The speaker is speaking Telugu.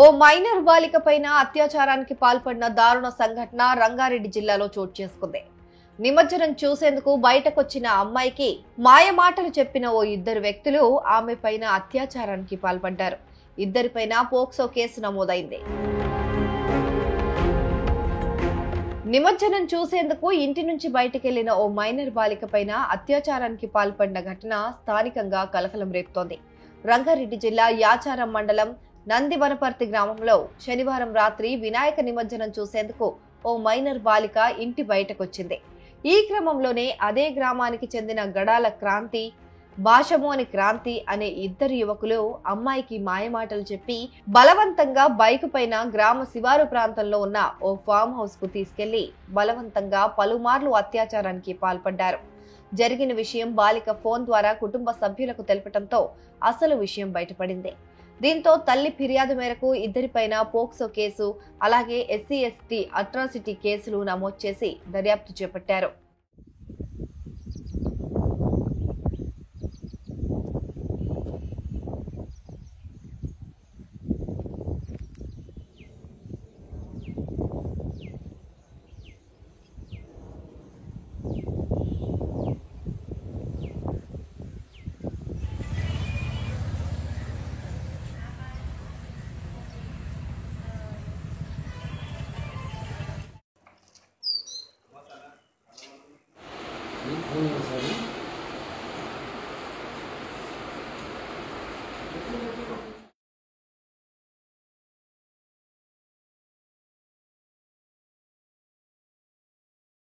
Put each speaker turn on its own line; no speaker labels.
ఓ మైనర్ బాలిక పైన అత్యాచారానికి పాల్పడిన దారుణ సంఘటన రంగారెడ్డి జిల్లాలో చోటు చేసుకుంది. నిమజ్జనం చూసేందుకు బయటకొచ్చిన అమ్మాయికి మాయ మాటలు చెప్పిన ఓ ఇద్దరు వ్యక్తులు ఆమె పైన అత్యాచారానికి పాల్పడ్డారు. ఇద్దరిపైన పోక్సో కేసు నమోదైంది. నిమజ్జనం చూసేందుకు ఇంటి నుంచి బయటకెళ్లిన ఓ మైనర్ బాలిక పైన అత్యాచారానికి పాల్పడిన ఘటన స్థానికంగా కలకలం రేపుతోంది. రంగారెడ్డి జిల్లా యాచారం మండలం నందివనపర్తి గ్రామంలో శనివారం రాత్రి వినాయక నిమజ్జనం చూసేందుకు ఓ మైనర్ బాలిక ఇంటి బయటకొచ్చింది. ఈ క్రమంలోనే అదే గ్రామానికి చెందిన గడాల క్రాంతి, భాషమోని క్రాంతి అనే ఇద్దరు యువకులు అమ్మాయికి మాయమాటలు చెప్పి బలవంతంగా బైక్ పైన గ్రామ శివారు ప్రాంతంలో ఉన్న ఓ ఫామ్ హౌస్ కు తీసుకెళ్లి బలవంతంగా పలుమార్లు అత్యాచారానికి పాల్పడ్డారు. జరిగిన విషయం బాలిక ఫోన్ ద్వారా కుటుంబ సభ్యులకు తెలపడంతో అసలు విషయం బయటపడింది. దీంతో తల్లి ఫిర్యాదు మేరకు ఇద్దరిపైన పోక్సో కేసు, అలాగే SC/ST అట్రాసిటీ కేసులు నమోదు చేసి దర్యాప్తు చేపట్టారు.
Ini